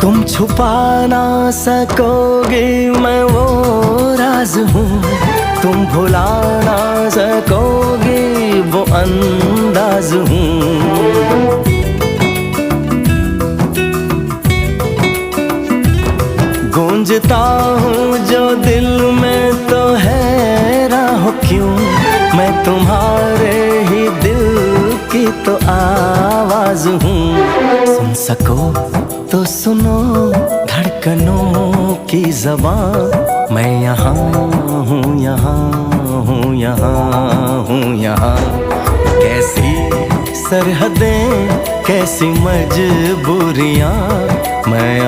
तुम छुपा ना सकोगे मैं वो राज हूँ, तुम भुला ना सकोगे वो अंदाज हूँ। गूंजता हूँ जो दिल में तो हैरान हो क्यों, मैं तुम्हारे ही दिल की तो आवाज हूँ। सुन सको तो सुनो धड़कनों की ज़बान, मैं यहाँ हूँ, यहाँ हूँ, यहाँ हूँ, यहाँ। कैसी सरहदें कैसी मजबूरियाँ, मैं